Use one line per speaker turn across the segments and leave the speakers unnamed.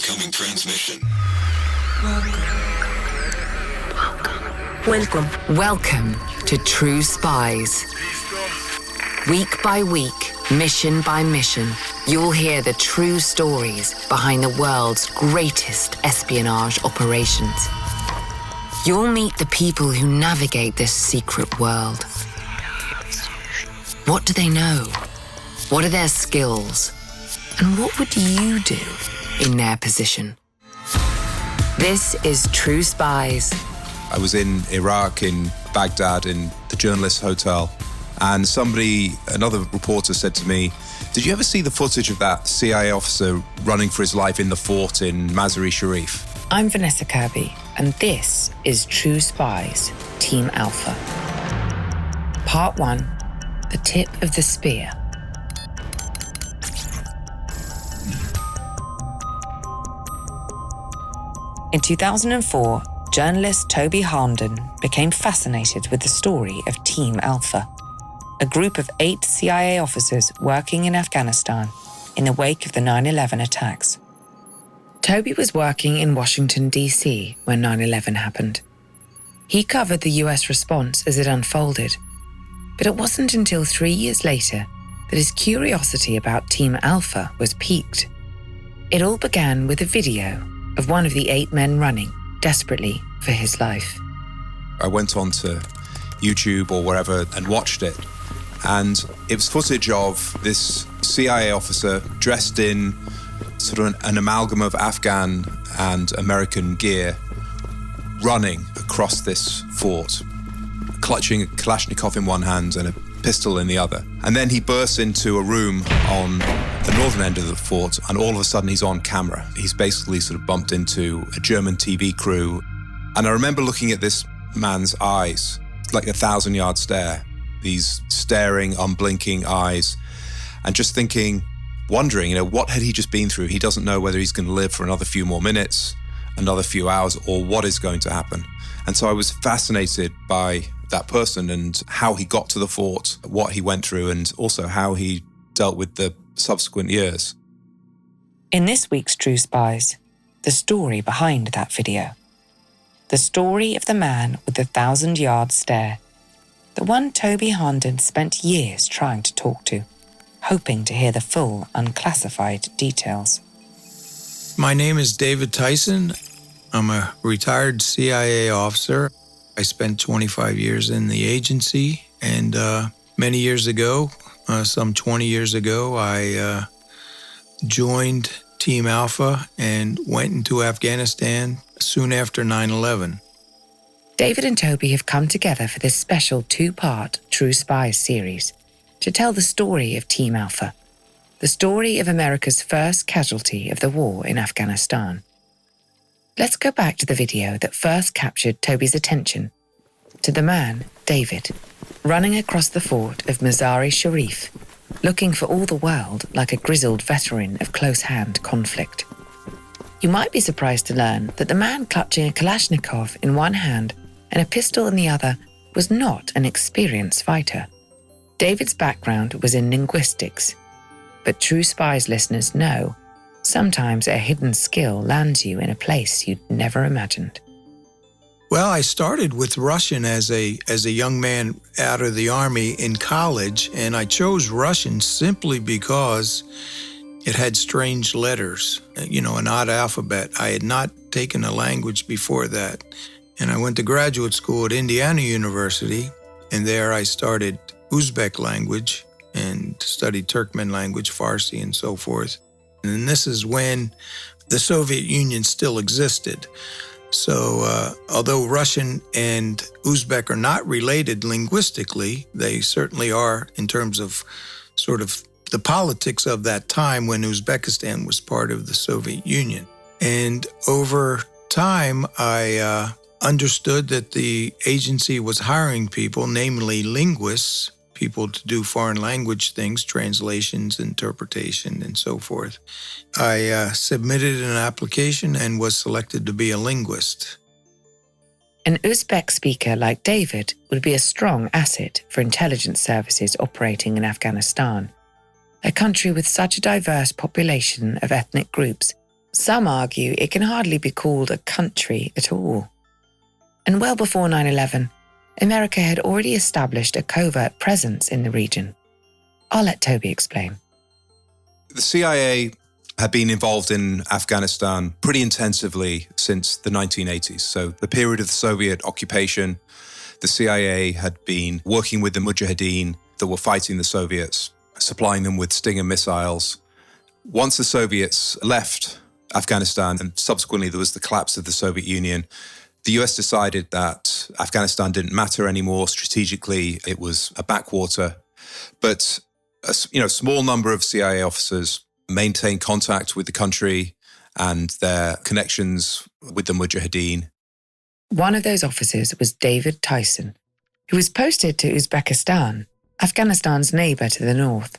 Incoming transmission.
Welcome to True Spies. Week by week, mission by mission, you'll hear the true stories behind the world's greatest espionage operations. You'll meet the people who navigate this secret world. What do they know? What are their skills? And what would you do in their position? This is True Spies.
I was in Iraq, in Baghdad, in the journalist hotel, and another reporter said to me, "Did you ever see the footage of that CIA officer running for his life in the fort in Mazar-i-Sharif?"
I'm Vanessa Kirby, and this is True Spies, Team Alpha. Part 1, The Tip of the Spear. In 2004, journalist Toby Harnden became fascinated with the story of Team Alpha, a group of 8 CIA officers working in Afghanistan in the wake of the 9/11 attacks. Toby was working in Washington, D.C. when 9/11 happened. He covered the US response as it unfolded, but it wasn't until 3 years later that his curiosity about Team Alpha was piqued. It all began with a video of one of the 8 men running desperately for his life.
I went onto YouTube or wherever and watched it, and it was footage of this CIA officer dressed in sort of an amalgam of Afghan and American gear, running across this fort, clutching a Kalashnikov in one hand and a pistol in the other. And then he bursts into a room on the northern end of the fort, and all of a sudden he's on camera. He's basically sort of bumped into a German TV crew. And I remember looking at this man's eyes, like a 1,000-yard stare, these staring, unblinking eyes, and just wondering, what had he just been through? He doesn't know whether he's going to live for another few more minutes, another few hours, or what is going to happen. And so I was fascinated by that person and how he got to the fort, what he went through, and also how he dealt with the subsequent years.
In this week's True Spies, the story behind that video. The story of the man with the 1,000-yard stare. The one Toby Harnden spent years trying to talk to, hoping to hear the full, unclassified details.
My name is David Tyson. I'm a retired CIA officer. I spent 25 years in the agency, and many years ago, some 20 years ago, I joined Team Alpha and went into Afghanistan soon after 9/11.
David and Toby have come together for this special 2-part True Spies series to tell the story of Team Alpha, the story of America's first casualty of the war in Afghanistan. Let's go back to the video that first captured Toby's attention, to the man, David, running across the fort of Mazar-i-Sharif, looking for all the world like a grizzled veteran of close-hand conflict. You might be surprised to learn that the man clutching a Kalashnikov in one hand and a pistol in the other was not an experienced fighter. David's background was in linguistics, but True Spies listeners know sometimes a hidden skill lands you in a place you'd never imagined.
Well, I started with Russian as a young man out of the Army in college, and I chose Russian simply because it had strange letters, an odd alphabet. I had not taken a language before that. And I went to graduate school at Indiana University, and there I started Uzbek language and studied Turkmen language, Farsi, and so forth. And this is when the Soviet Union still existed. So although Russian and Uzbek are not related linguistically, they certainly are in terms of sort of the politics of that time when Uzbekistan was part of the Soviet Union. And over time, I understood that the agency was hiring people, namely linguists, people to do foreign language things, translations, interpretation, and so forth. I submitted an application and was selected to be a linguist.
An Uzbek speaker like David would be a strong asset for intelligence services operating in Afghanistan, a country with such a diverse population of ethnic groups Some argue it can hardly be called a country at all. And well before 9/11, America had already established a covert presence in the region. I'll let Toby explain.
The CIA had been involved in Afghanistan pretty intensively since the 1980s. So the period of the Soviet occupation, the CIA had been working with the Mujahideen that were fighting the Soviets, supplying them with Stinger missiles. Once the Soviets left Afghanistan, and subsequently there was the collapse of the Soviet Union, the US decided that Afghanistan didn't matter anymore. Strategically, it was a backwater. But a small number of CIA officers maintained contact with the country and their connections with the Mujahideen.
One of those officers was David Tyson, who was posted to Uzbekistan, Afghanistan's neighbor to the north.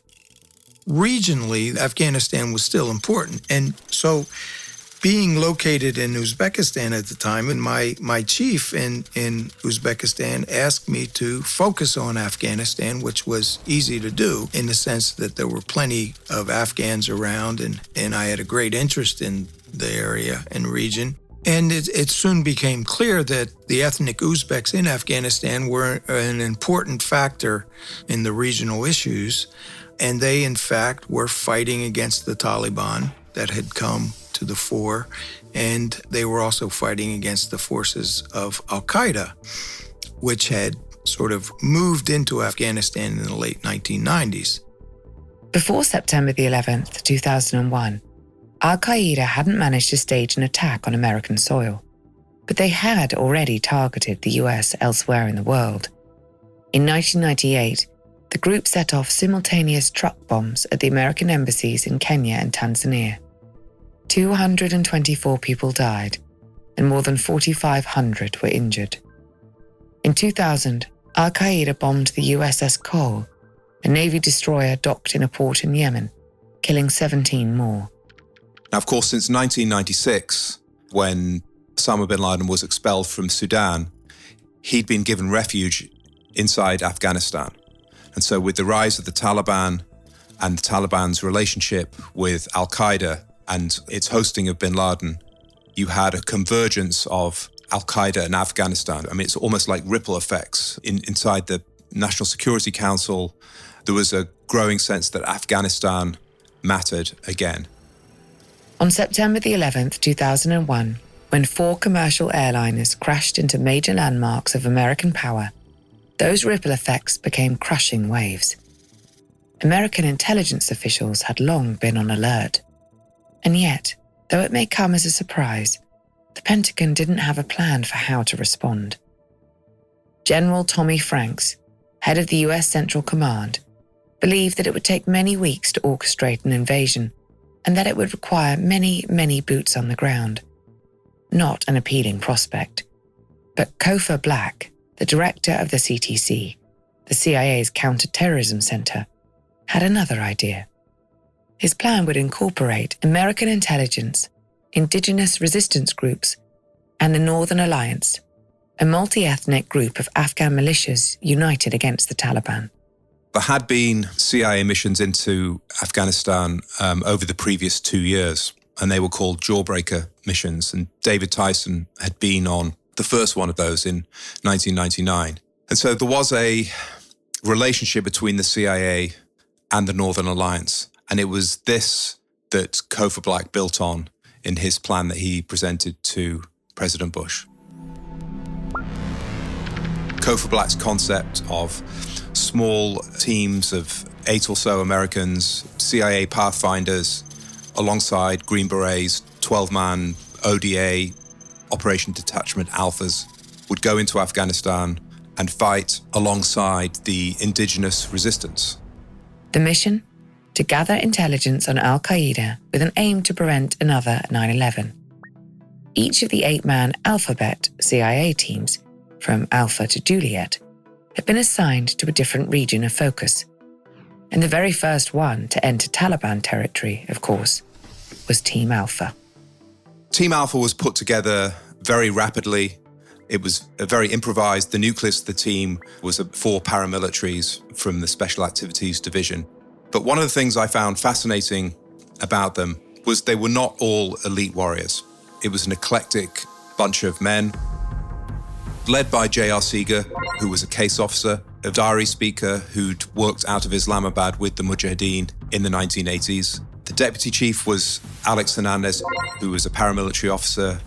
Regionally, Afghanistan was still important. And so being located in Uzbekistan at the time, and my chief in Uzbekistan asked me to focus on Afghanistan, which was easy to do in the sense that there were plenty of Afghans around, and I had a great interest in the area and region. And it soon became clear that the ethnic Uzbeks in Afghanistan were an important factor in the regional issues. And they, in fact, were fighting against the Taliban that had come to the fore. And they were also fighting against the forces of Al-Qaeda, which had sort of moved into Afghanistan in the late 1990s.
Before September the 11th, 2001, Al-Qaeda hadn't managed to stage an attack on American soil, but they had already targeted the US elsewhere in the world. In 1998, the group set off simultaneous truck bombs at the American embassies in Kenya and Tanzania. 224 people died, and more than 4,500 were injured. In 2000, Al-Qaeda bombed the USS Cole, a Navy destroyer docked in a port in Yemen, killing 17 more.
Now, of course, since 1996, when Osama bin Laden was expelled from Sudan, he'd been given refuge inside Afghanistan. And so with the rise of the Taliban and the Taliban's relationship with Al-Qaeda and its hosting of bin Laden, you had a convergence of Al-Qaeda and Afghanistan. I mean, it's almost like ripple effects. Inside the National Security Council, there was a growing sense that Afghanistan mattered again.
On September the 11th, 2001, when 4 commercial airliners crashed into major landmarks of American power, those ripple effects became crushing waves. American intelligence officials had long been on alert. And yet, though it may come as a surprise, the Pentagon didn't have a plan for how to respond. General Tommy Franks, head of the US Central Command, believed that it would take many weeks to orchestrate an invasion and that it would require many, many boots on the ground. Not an appealing prospect. But Kofor Black, the director of the CTC, the CIA's counterterrorism center, had another idea. His plan would incorporate American intelligence, indigenous resistance groups, and the Northern Alliance, a multi-ethnic group of Afghan militias united against the Taliban.
There had been CIA missions into Afghanistan over the previous 2 years, and they were called Jawbreaker missions. And David Tyson had been on the first one of those in 1999. And so there was a relationship between the CIA and the Northern Alliance. And it was this that Kofor Black built on in his plan that he presented to President Bush. Kofor Black's concept of small teams of 8 or so Americans, CIA pathfinders, alongside Green Berets, 12-man ODA, Operation Detachment Alphas, would go into Afghanistan and fight alongside the indigenous resistance.
The mission? To gather intelligence on Al-Qaeda with an aim to prevent another 9/11. Each of the 8-man Alphabet CIA teams, from Alpha to Juliet, had been assigned to a different region of focus. And the very first one to enter Taliban territory, of course, was Team Alpha.
Team Alpha was put together very rapidly. It was very improvised. The nucleus of the team was 4 paramilitaries from the Special Activities Division. But one of the things I found fascinating about them was they were not all elite warriors. It was an eclectic bunch of men, led by J.R. Seeger, who was a case officer, a diary speaker who'd worked out of Islamabad with the Mujahideen in the 1980s. The deputy chief was Alex Hernandez, who was a paramilitary officer.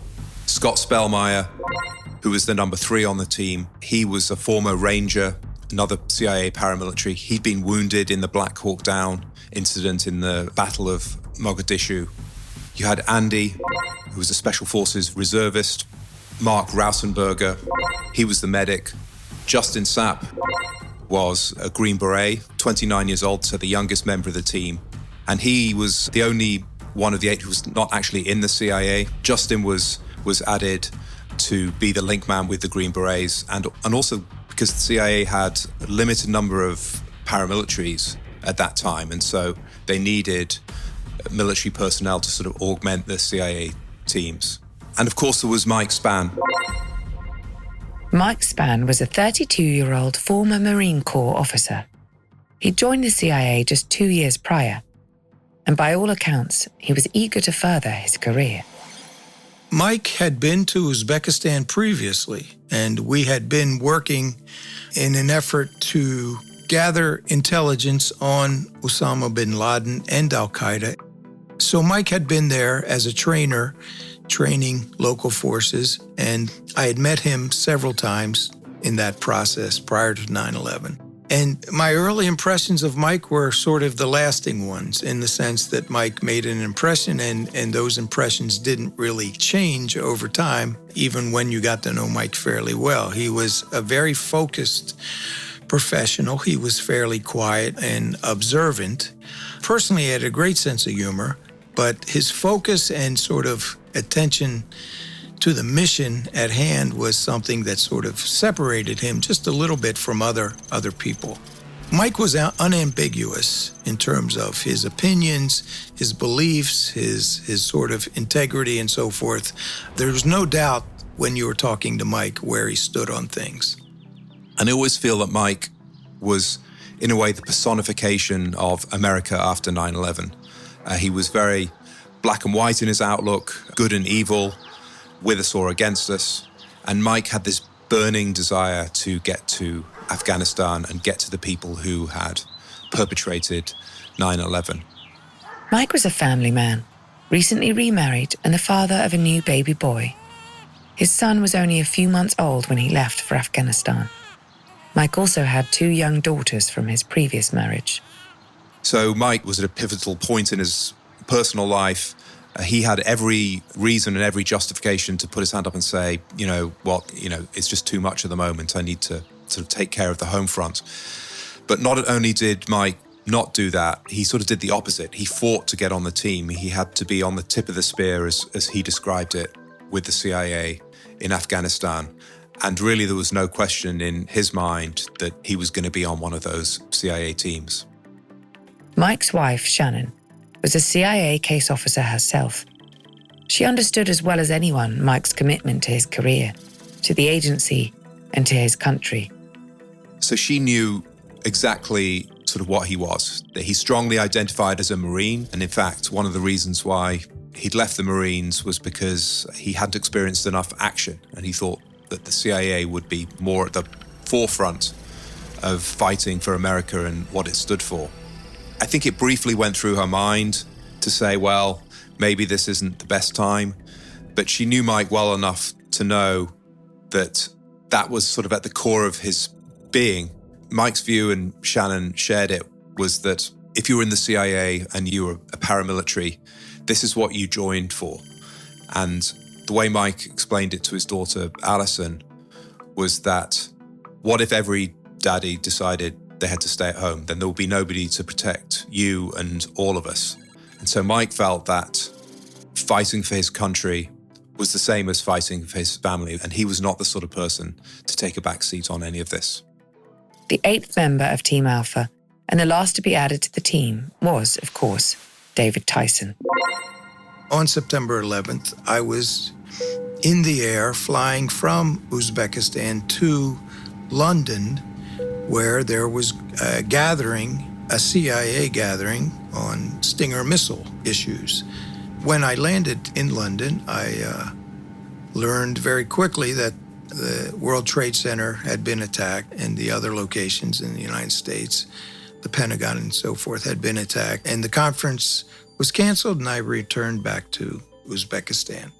Scott Spellmeyer, who was the number 3 on the team. He was a former ranger, another CIA paramilitary. He'd been wounded in the Black Hawk Down incident in the Battle of Mogadishu. You had Andy, who was a Special Forces reservist. Mark Rausenberger, he was the medic. Justin Sapp was a Green Beret, 29 years old, so the youngest member of the team. And he was the only one of the 8 who was not actually in the CIA. Justin was added to be the link man with the Green Berets, and also because the CIA had a limited number of paramilitaries at that time, and so they needed military personnel to sort of augment the CIA teams. And of course there was Mike Spann.
Mike Spann was a 32-year-old former Marine Corps officer. He joined the CIA just 2 years prior, and by all accounts, he was eager to further his career.
Mike had been to Uzbekistan previously, and we had been working in an effort to gather intelligence on Osama bin Laden and Al-Qaeda. So Mike had been there as a trainer, training local forces, and I had met him several times in that process prior to 9/11. And my early impressions of Mike were sort of the lasting ones, in the sense that Mike made an impression, and those impressions didn't really change over time, even when you got to know Mike fairly well. He was a very focused professional. He was fairly quiet and observant. Personally, he had a great sense of humor, but his focus and sort of attention to the mission at hand was something that sort of separated him just a little bit from other people. Mike was unambiguous in terms of his opinions, his beliefs, his sort of integrity and so forth. There was no doubt when you were talking to Mike where he stood on things.
And I always feel that Mike was, in a way, the personification of America after 9/11. He was very black and white in his outlook, good and evil, with us or against us. And Mike had this burning desire to get to Afghanistan and get to the people who had perpetrated 9/11.
Mike was a family man, recently remarried and the father of a new baby boy. His son was only a few months old when he left for Afghanistan. Mike also had 2 young daughters from his previous marriage.
So Mike was at a pivotal point in his personal life. He had every reason and every justification to put his hand up and say, it's just too much at the moment. I need to sort of take care of the home front. But not only did Mike not do that, he sort of did the opposite. He fought to get on the team. He had to be on the tip of the spear, as he described it, with the CIA in Afghanistan. And really there was no question in his mind that he was going to be on one of those CIA teams.
Mike's wife, Shannon, was a CIA case officer herself. She understood as well as anyone Mike's commitment to his career, to the agency, and to his country.
So she knew exactly sort of what he was, that he strongly identified as a Marine. And in fact, one of the reasons why he'd left the Marines was because he hadn't experienced enough action. And he thought that the CIA would be more at the forefront of fighting for America and what it stood for. I think it briefly went through her mind to say, well, maybe this isn't the best time. But she knew Mike well enough to know that that was sort of at the core of his being. Mike's view, and Shannon shared it, was that if you were in the CIA and you were a paramilitary, this is what you joined for. And the way Mike explained it to his daughter, Alison, was that what if every daddy decided they had to stay at home? Then there would be nobody to protect you and all of us. And so Mike felt that fighting for his country was the same as fighting for his family, and he was not the sort of person to take a back seat on any of this.
The 8th member of Team Alpha, and the last to be added to the team, was, of course, David Tyson.
On September 11th, I was in the air flying from Uzbekistan to London, where there was a gathering, a CIA gathering on Stinger missile issues. When I landed in London, I learned very quickly that the World Trade Center had been attacked and the other locations in the United States, the Pentagon and so forth, had been attacked. And the conference was canceled and I returned back to Uzbekistan.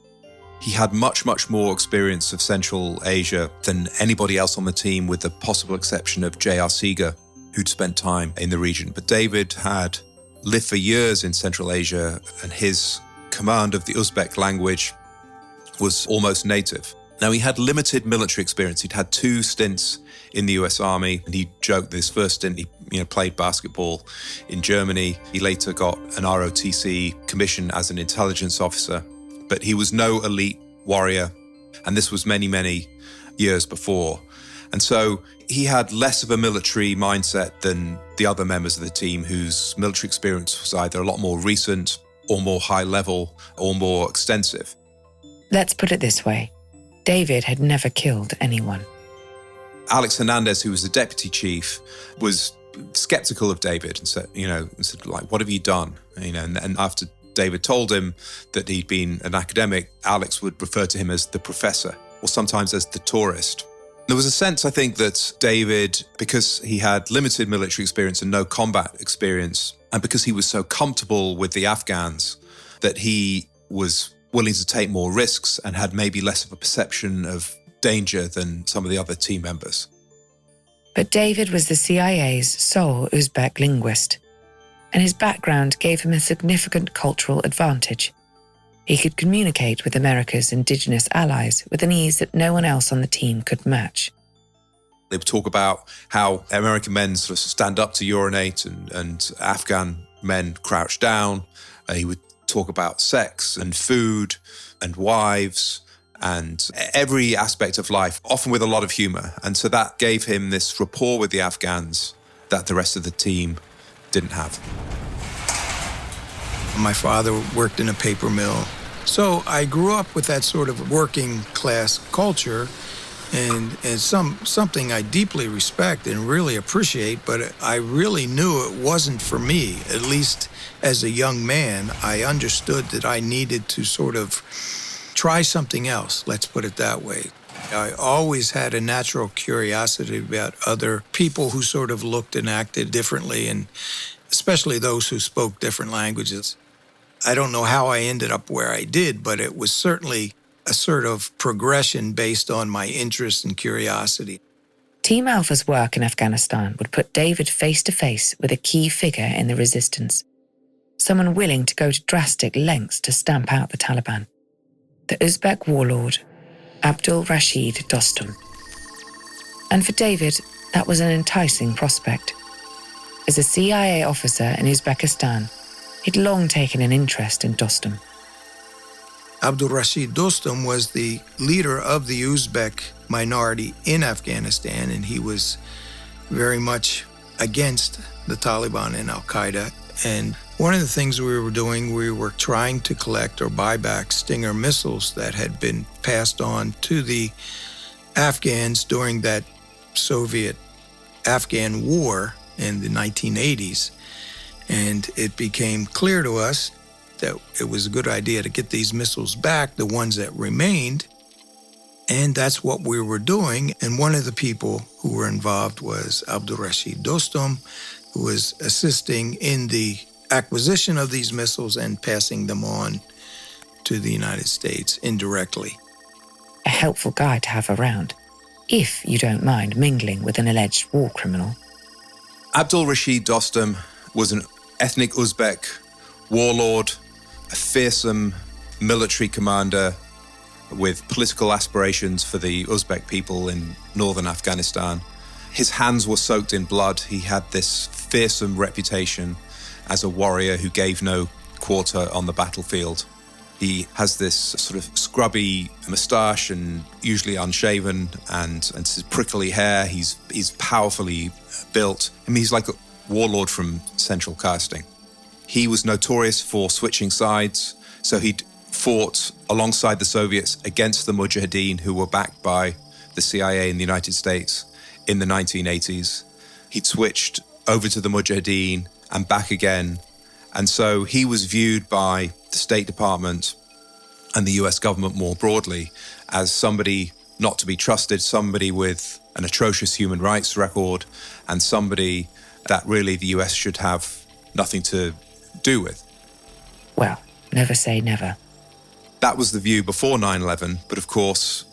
He had much, much more experience of Central Asia than anybody else on the team, with the possible exception of J.R. Seeger, who'd spent time in the region. But David had lived for years in Central Asia, and his command of the Uzbek language was almost native. Now, he had limited military experience. He'd had 2 stints in the US Army, and he joked that his first stint, he played basketball in Germany. He later got an ROTC commission as an intelligence officer, but he was no elite warrior, and this was many, many years before. And so he had less of a military mindset than the other members of the team, whose military experience was either a lot more recent or more high level or more extensive.
Let's put it this way. David had never killed anyone.
Alex Hernandez, who was the deputy chief, was skeptical of David and said, what have you done? And after David told him that he'd been an academic, Alex would refer to him as the professor, or sometimes as the tourist. There was a sense, I think, that David, because he had limited military experience and no combat experience, and because he was so comfortable with the Afghans, that he was willing to take more risks and had maybe less of a perception of danger than some of the other team members.
But David was the CIA's sole Uzbek linguist, and his background gave him a significant cultural advantage. He could communicate with America's indigenous allies with an ease that no one else on the team could match.
They would talk about how American men sort of stand up to urinate and Afghan men crouch down. He would talk about sex and food and wives and every aspect of life, often with a lot of humor. And so that gave him this rapport with the Afghans that the rest of the team didn't have.
My father worked in a paper mill. So I grew up with that sort of working class culture, and something I deeply respect and really appreciate, but I really knew it wasn't for me. At least as a young man, I understood that I needed to sort of try something else, let's put it that way. I always had a natural curiosity about other people who sort of looked and acted differently, and especially those who spoke different languages. I don't know how I ended up where I did, but it was certainly a sort of progression based on my interest and curiosity.
Team Alpha's work in Afghanistan would put David face to face with a key figure in the resistance, someone willing to go to drastic lengths to stamp out the Taliban, the Uzbek warlord, Abdul Rashid Dostum. And for David, that was an enticing prospect. As a CIA officer in Uzbekistan, he'd long taken an interest in Dostum.
Abdul Rashid Dostum was the leader of the Uzbek minority in Afghanistan, and he was very much against the Taliban and Al-Qaeda. And one of the things we were doing, we were trying to collect or buy back Stinger missiles that had been passed on to the Afghans during that Soviet-Afghan war in the 1980s. And it became clear to us that it was a good idea to get these missiles back, the ones that remained. And that's what we were doing. And one of the people who were involved was Abdul Rashid Dostum, who was assisting in the acquisition of these missiles and passing them on to the United States indirectly.
A helpful guy to have around, if you don't mind mingling with an alleged war criminal.
Abdul Rashid Dostum was an ethnic Uzbek warlord, a fearsome military commander with political aspirations for the Uzbek people in northern Afghanistan. His hands were soaked in blood. He had this fearsome reputation as a warrior who gave no quarter on the battlefield. He has this sort of scrubby moustache and usually unshaven and his prickly hair. He's powerfully built. I mean, he's like a warlord from central casting. He was notorious for switching sides, so he'd fought alongside the Soviets against the Mujahideen, who were backed by the CIA in the United States in the 1980s. He'd switched over to the Mujahideen and back again. And so he was viewed by the State Department and the US government more broadly as somebody not to be trusted, somebody with an atrocious human rights record, and somebody that really the US should have nothing to do with.
Well, never say never.
That was the view before 9/11, but of course,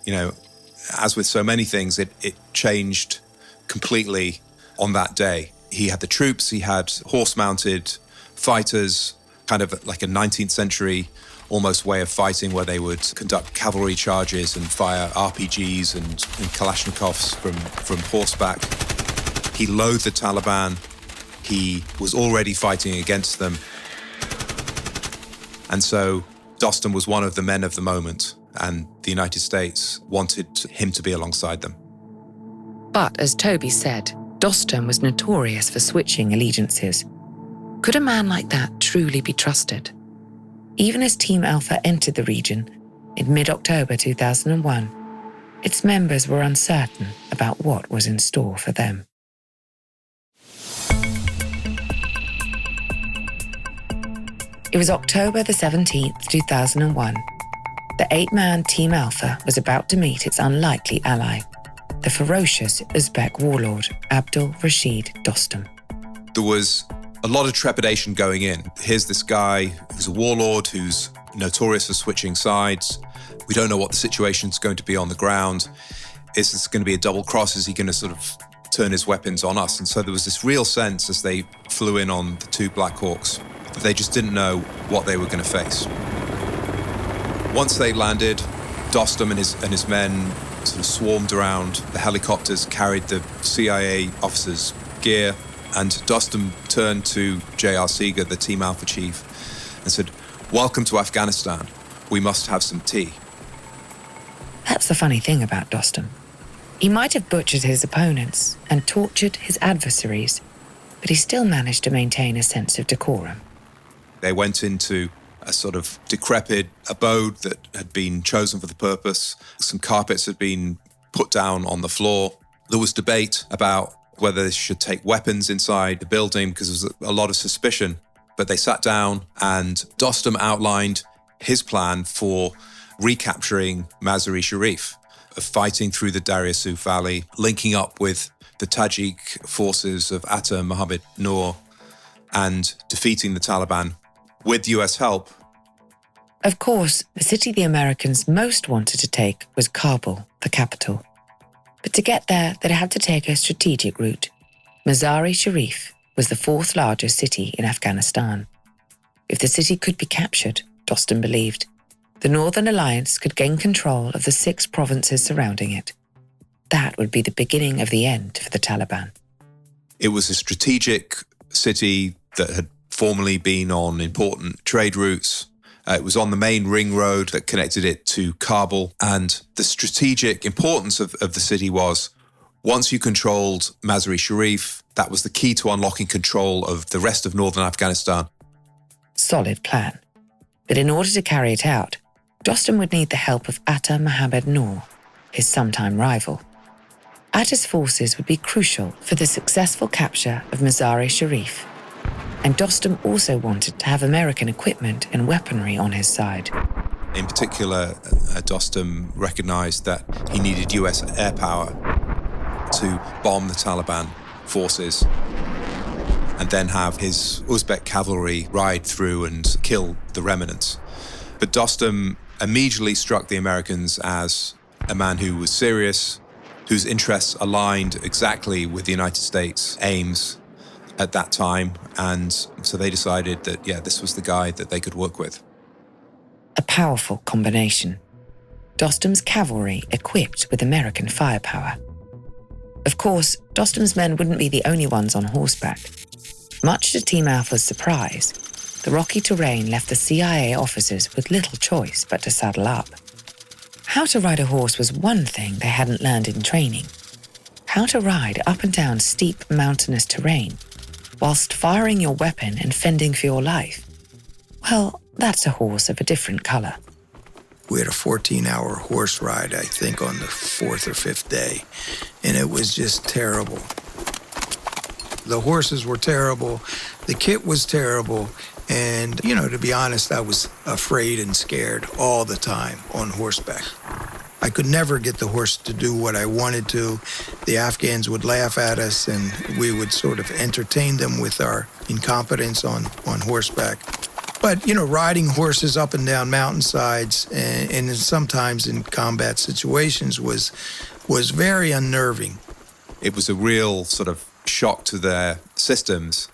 as with so many things, it changed completely on that day. He had the troops, he had horse-mounted fighters, kind of like a 19th century almost way of fighting where they would conduct cavalry charges and fire RPGs and Kalashnikovs from horseback. He loathed the Taliban. He was already fighting against them. And so Dostum was one of the men of the moment, and the United States wanted him to be alongside them.
But as Toby said, Dostum was notorious for switching allegiances. Could a man like that truly be trusted? Even as Team Alpha entered the region in mid-October 2001, its members were uncertain about what was in store for them. It was October the 17th, 2001. The 8-man Team Alpha was about to meet its unlikely ally, the ferocious Uzbek warlord Abdul Rashid Dostum.
There was a lot of trepidation going in. Here's this guy who's a warlord, who's notorious for switching sides. We don't know what the situation's going to be on the ground. Is this going to be a double cross? Is he going to sort of turn his weapons on us? And so there was this real sense as they flew in on the 2 Black Hawks that they just didn't know what they were going to face. Once they landed, Dostum and his men sort of swarmed around. The helicopters carried the CIA officers' gear, and Dostum turned to J.R. Seeger, the Team Alpha chief, and said, "Welcome to Afghanistan. We must have some tea."
That's the funny thing about Dostum. He might have butchered his opponents and tortured his adversaries, but he still managed to maintain a sense of decorum.
They went into a sort of decrepit abode that had been chosen for the purpose. Some carpets had been put down on the floor. There was debate about whether they should take weapons inside the building because there was a lot of suspicion. But they sat down and Dostum outlined his plan for recapturing Mazar-i-Sharif, of fighting through the Darya Suf Valley, linking up with the Tajik forces of Atta Mohammed Noor and defeating the Taliban with US help.
Of course, the city the Americans most wanted to take was Kabul, the capital. But to get there, they'd have to take a strategic route. Mazar-i-Sharif was the 4th largest city in Afghanistan. If the city could be captured, Dostum believed, the Northern Alliance could gain control of the 6 provinces surrounding it. That would be the beginning of the end for the Taliban.
It was a strategic city that had formerly been on important trade routes. It was on the main ring road that connected it to Kabul. And the strategic importance of the city was, once you controlled Mazar-i-Sharif, that was the key to unlocking control of the rest of northern Afghanistan.
Solid plan. But in order to carry it out, Dostum would need the help of Atta Mohammed Noor, his sometime rival. Atta's forces would be crucial for the successful capture of Mazar-i-Sharif. And Dostum also wanted to have American equipment and weaponry on his side.
In particular, Dostum recognized that he needed US air power to bomb the Taliban forces and then have his Uzbek cavalry ride through and kill the remnants. But Dostum immediately struck the Americans as a man who was serious, whose interests aligned exactly with the United States' aims at that time, and so they decided that, this was the guy that they could work with.
A powerful combination. Dostum's cavalry equipped with American firepower. Of course, Dostum's men wouldn't be the only ones on horseback. Much to Team Alpha's surprise, the rocky terrain left the CIA officers with little choice but to saddle up. How to ride a horse was one thing they hadn't learned in training. How to ride up and down steep mountainous terrain whilst firing your weapon and fending for your life, well, that's a horse of a different colour.
We had a 14-hour horse ride, I think, on the 4th or 5th day, and it was just terrible. The horses were terrible, the kit was terrible, And, to be honest, I was afraid and scared all the time on horseback. I could never get the horse to do what I wanted to. The Afghans would laugh at us, and we would sort of entertain them with our incompetence on horseback. But, riding horses up and down mountainsides and sometimes in combat situations was very unnerving.
It was a real sort of shock to their systems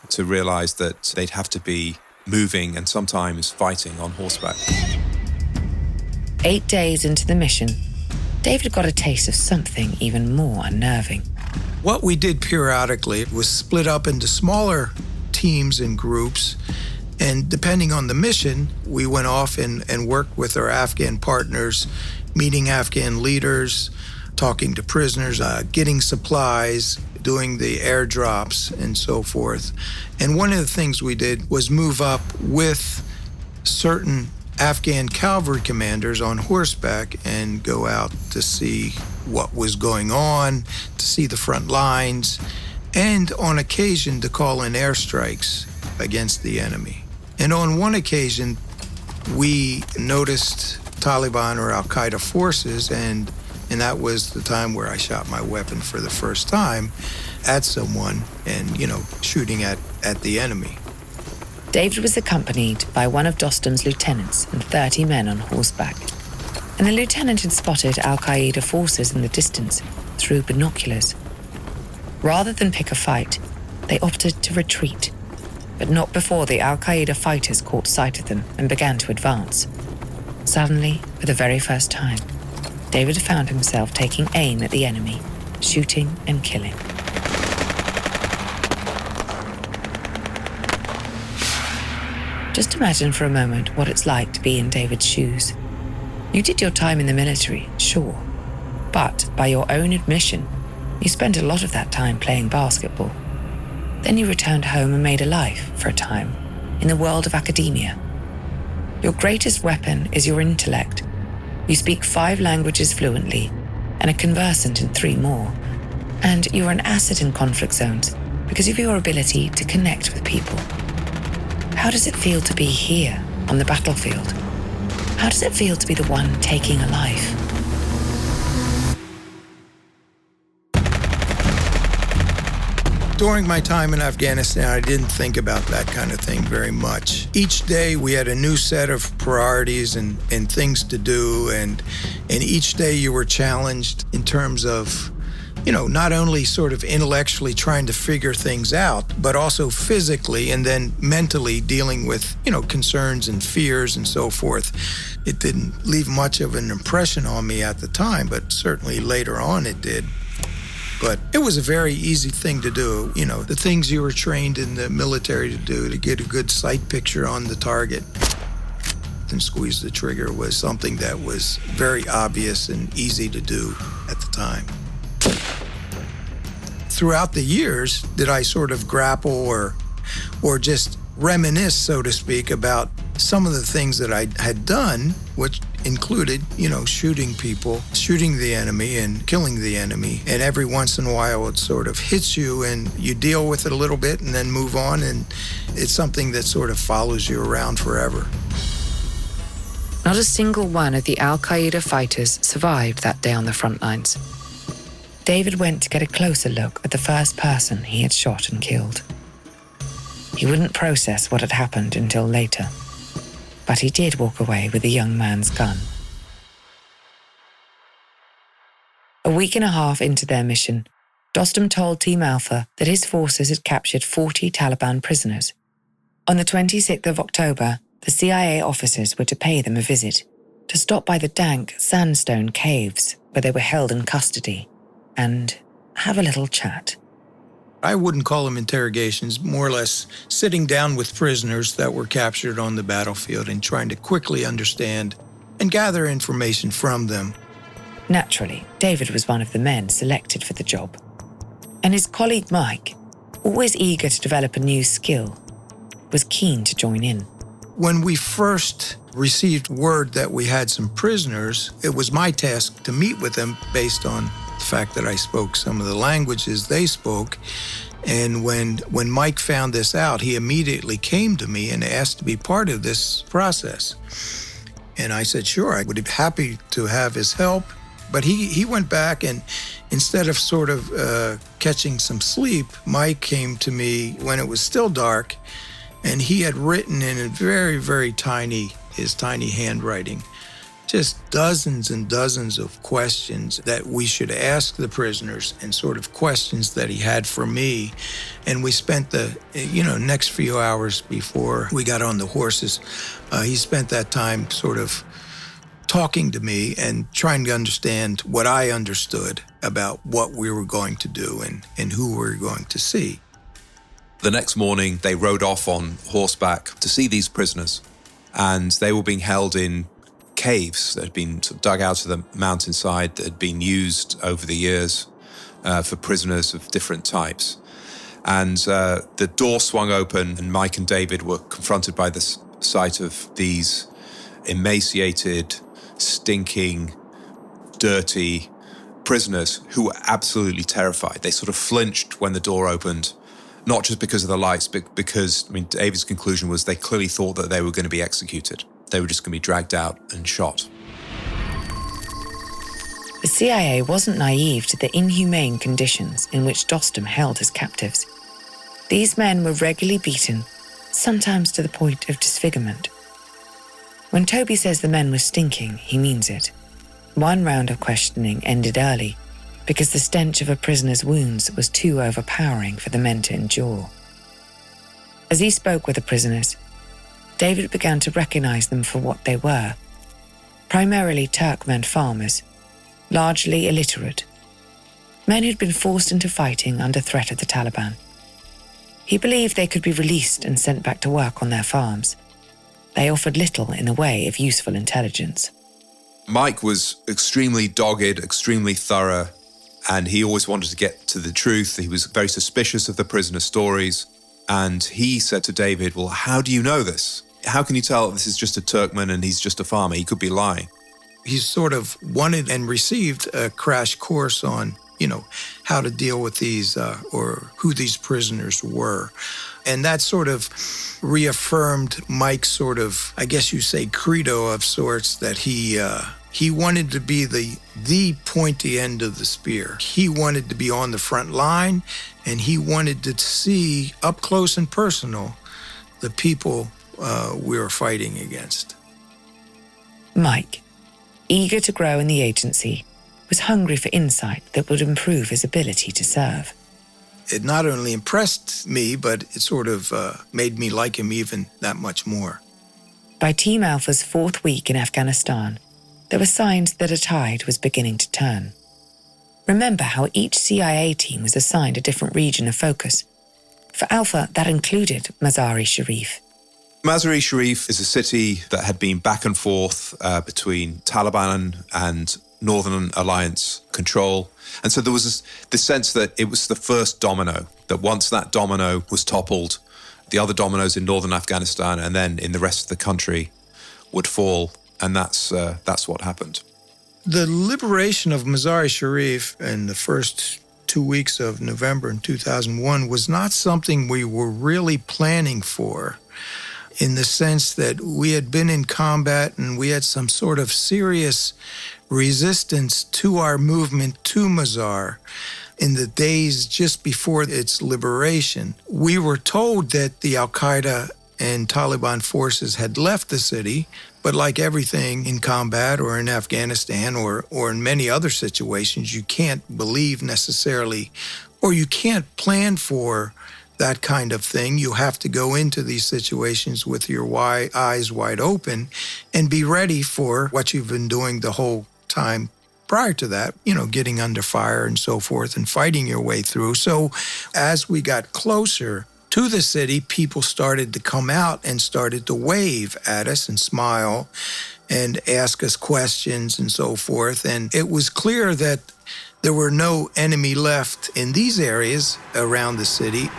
to realize that they'd have to be moving and sometimes fighting on horseback.
8 days into the mission, David got a taste of something even more unnerving.
What we did periodically was split up into smaller teams and groups, and depending on the mission, we went off and worked with our Afghan partners, meeting Afghan leaders, talking to prisoners, getting supplies, doing the airdrops, and so forth. And one of the things we did was move up with certain Afghan cavalry commanders on horseback and go out to see what was going on, to see the front lines, and on occasion to call in airstrikes against the enemy. And on one occasion, we noticed Taliban or Al-Qaeda forces, and that was the time where I shot my weapon for the first time at someone and, shooting at the enemy.
David was accompanied by one of Dostum's lieutenants and 30 men on horseback. And the lieutenant had spotted Al-Qaeda forces in the distance through binoculars. Rather than pick a fight, they opted to retreat, but not before the Al-Qaeda fighters caught sight of them and began to advance. Suddenly, for the very first time, David found himself taking aim at the enemy, shooting and killing. Just imagine for a moment what it's like to be in David's shoes. You did your time in the military, sure, but by your own admission, you spent a lot of that time playing basketball. Then you returned home and made a life, for a time, in the world of academia. Your greatest weapon is your intellect. You speak 5 languages fluently and are conversant in 3 more. And you're an asset in conflict zones because of your ability to connect with people. How does it feel to be here on the battlefield? How does it feel to be the one taking a life?
During my time in Afghanistan, I didn't think about that kind of thing very much. Each day we had a new set of priorities and things to do, and each day you were challenged in terms of, not only sort of intellectually trying to figure things out, but also physically and then mentally dealing with, concerns and fears and so forth. It didn't leave much of an impression on me at the time, but certainly later on it did. But it was a very easy thing to do. The things you were trained in the military to do to get a good sight picture on the target and squeeze the trigger was something that was very obvious and easy to do at the time. Throughout the years, did I sort of grapple or just reminisce, so to speak, about some of the things that I had done, which included, shooting people, shooting the enemy and killing the enemy. And every once in a while it sort of hits you and you deal with it a little bit and then move on, and it's something that sort of follows you around forever.
Not a single one of the Al-Qaeda fighters survived that day on the front lines. David went to get a closer look at the first person he had shot and killed. He wouldn't process what had happened until later, but he did walk away with the young man's gun. A week and a half into their mission, Dostum told Team Alpha that his forces had captured 40 Taliban prisoners. On the 26th of October, the CIA officers were to pay them a visit, to stop by the dank sandstone caves where they were held in custody, and have a little chat.
I wouldn't call them interrogations, more or less sitting down with prisoners that were captured on the battlefield and trying to quickly understand and gather information from them.
Naturally, David was one of the men selected for the job. And his colleague Mike, always eager to develop a new skill, was keen to join in.
When we first received word that we had some prisoners, it was my task to meet with them based on the fact that I spoke some of the languages they spoke, And when Mike found this out, he immediately came to me and asked to be part of this process. And I said, sure, I would be happy to have his help. But he went back, and instead of sort of catching some sleep, Mike came to me when it was still dark, and he had written in a very, very his tiny handwriting, just dozens and dozens of questions that we should ask the prisoners, and sort of questions that he had for me. And we spent the next few hours before we got on the horses, he spent that time sort of talking to me and trying to understand what I understood about what we were going to do and who we were going to see.
The next morning, they rode off on horseback to see these prisoners, and they were being held in caves that had been sort of dug out of the mountainside that had been used over the years for prisoners of different types. And the door swung open, and Mike and David were confronted by the sight of these emaciated, stinking, dirty prisoners who were absolutely terrified. They sort of flinched when the door opened, not just because of the lights, but because, David's conclusion was they clearly thought that they were going to be executed. They were just going to be dragged out and shot.
The CIA wasn't naive to the inhumane conditions in which Dostum held his captives. These men were regularly beaten, sometimes to the point of disfigurement. When Toby says the men were stinking, he means it. One round of questioning ended early because the stench of a prisoner's wounds was too overpowering for the men to endure. As he spoke with the prisoners, David began to recognize them for what they were. Primarily Turkmen farmers, largely illiterate. Men who'd been forced into fighting under threat of the Taliban. He believed they could be released and sent back to work on their farms. They offered little in the way of useful intelligence.
Mike was extremely dogged, extremely thorough, and he always wanted to get to the truth. He was very suspicious of the prisoner stories. And he said to David, well, how do you know this? How can you tell this is just a Turkmen and he's just a farmer? He could be lying.
He sort of wanted and received a crash course on, how to deal with these or who these prisoners were. And that sort of reaffirmed Mike's sort of, I guess you say, credo of sorts, that he wanted to be the pointy end of the spear. He wanted to be on the front line, and he wanted to see up close and personal the people we were fighting against.
Mike, eager to grow in the agency, was hungry for insight that would improve his ability to serve.
It not only impressed me, but it sort of made me like him even that much more.
By Team Alpha's 4th week in Afghanistan, there were signs that a tide was beginning to turn. Remember how each CIA team was assigned a different region of focus. For Alpha, that included Mazar-i-Sharif.
Mazar-i-Sharif is a city that had been back and forth between Taliban and Northern Alliance control. And so there was this sense that it was the first domino, that once that domino was toppled, the other dominoes in northern Afghanistan and then in the rest of the country would fall. And that's what happened.
The liberation of Mazar-i-Sharif in the first 2 weeks of November in 2001 was not something we were really planning for, in the sense that we had been in combat and we had some sort of serious resistance to our movement to Mazar in the days just before its liberation. We were told that the Al-Qaeda and Taliban forces had left the city, but like everything in combat or in Afghanistan or in many other situations, you can't believe necessarily, or you can't plan for that kind of thing. You have to go into these situations with your eyes wide open and be ready for what you've been doing the whole time prior to that, getting under fire and so forth and fighting your way through. So as we got closer to the city, people started to come out and started to wave at us and smile and ask us questions and so forth. And it was clear that there were no enemy left in these areas around the city.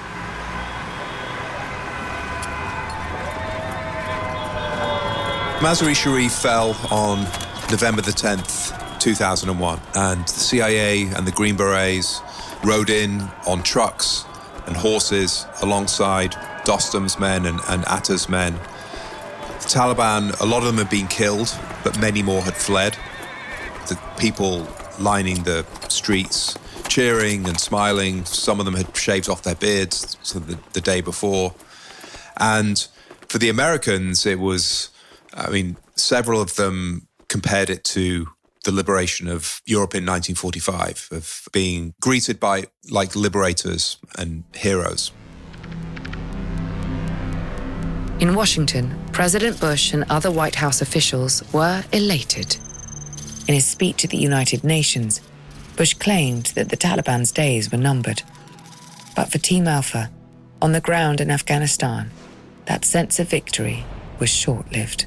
Mazar-i-Sharif fell on November the 10th, 2001, and the CIA and the Green Berets rode in on trucks and horses alongside Dostum's men and Atta's men. The Taliban, a lot of them had been killed, but many more had fled. The people lining the streets, cheering and smiling. Some of them had shaved off their beards the day before. And for the Americans, it was, several of them compared it to the liberation of Europe in 1945, of being greeted by like liberators and heroes.
In Washington, President Bush and other White House officials were elated. In his speech at the United Nations, Bush claimed that the Taliban's days were numbered. But for Team Alpha, on the ground in Afghanistan, that sense of victory was short-lived.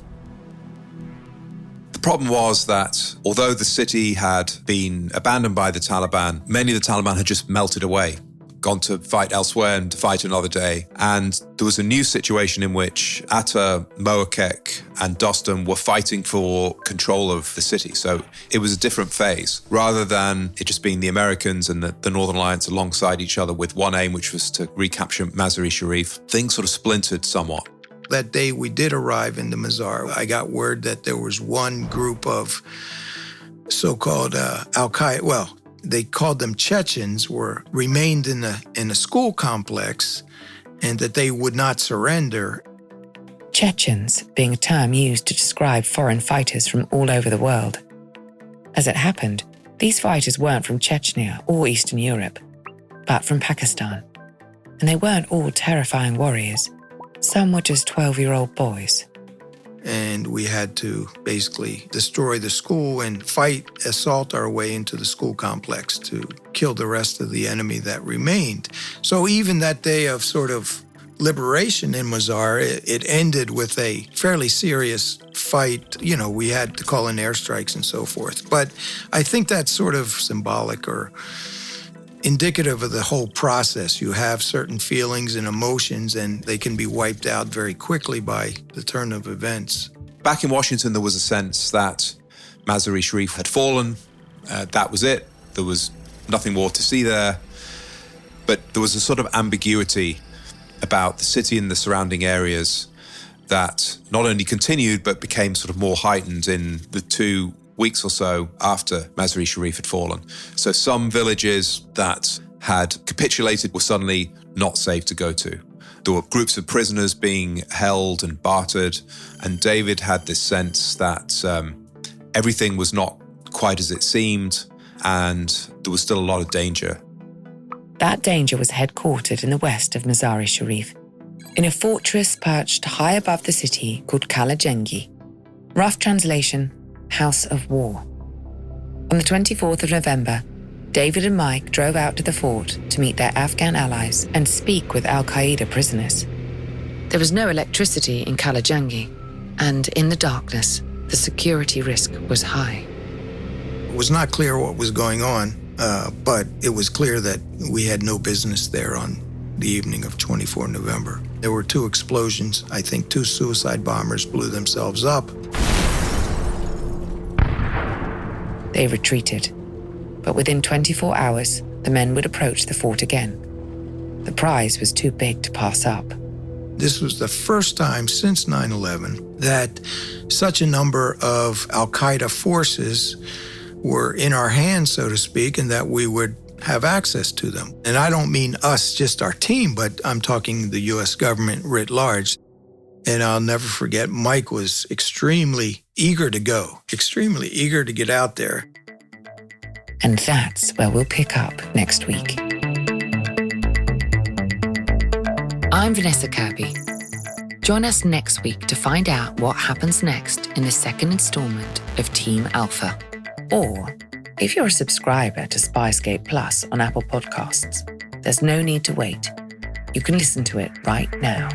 The problem was that although the city had been abandoned by the Taliban, many of the Taliban had just melted away, gone to fight elsewhere and to fight another day. And there was a new situation in which Atta, Moakek and Dostum were fighting for control of the city. So it was a different phase. Rather than it just being the Americans and the Northern Alliance alongside each other with one aim, which was to recapture Mazar-i-Sharif, things sort of splintered somewhat.
That day we did arrive in the Mazar. I got word that there was one group of so-called Al-Qaeda, well, they called them Chechens, remained in a school complex and that they would not surrender.
Chechens being a term used to describe foreign fighters from all over the world. As it happened, these fighters weren't from Chechnya or Eastern Europe, but from Pakistan. And they weren't all terrifying warriors. Some were just 12-year-old boys.
And we had to basically destroy the school and assault our way into the school complex to kill the rest of the enemy that remained. So even that day of sort of liberation in Mazar, it ended with a fairly serious fight. You know, we had to call in airstrikes and so forth. But I think that's sort of symbolic or indicative of the whole process. You have certain feelings and emotions, and they can be wiped out very quickly by the turn of events.
Back in Washington, there was a sense that Mazar-i-Sharif had fallen. That was it. There was nothing more to see there. But there was a sort of ambiguity about the city and the surrounding areas that not only continued, but became sort of more heightened in the 2 weeks or so after Mazar-i-Sharif had fallen. So some villages that had capitulated were suddenly not safe to go to. There were groups of prisoners being held and bartered, and David had this sense that everything was not quite as it seemed, and there was still a lot of danger.
That danger was headquartered in the west of Mazar-i-Sharif, in a fortress perched high above the city called Kalajengi. Rough translation, House of War. On the 24th of November, David and Mike drove out to the fort to meet their Afghan allies and speak with Al-Qaeda prisoners. There was no electricity in Kalajangi, and in the darkness, the security risk was high.
It was not clear what was going on, but it was clear that we had no business there on the evening of 24 November. There were 2 explosions. I think 2 suicide bombers blew themselves up.
They retreated, but within 24 hours, the men would approach the fort again. The prize was too big to pass up.
This was the first time since 9/11 that such a number of Al-Qaeda forces were in our hands, so to speak, and that we would have access to them. And I don't mean us, just our team, but I'm talking the U.S. government writ large. And I'll never forget, Mike was extremely eager to go, extremely eager to get out there.
And that's where we'll pick up next week. I'm Vanessa Kirby. Join us next week to find out what happens next in the second installment of Team Alpha. Or, if you're a subscriber to SPYSCAPE Plus on Apple Podcasts, there's no need to wait. You can listen to it right now.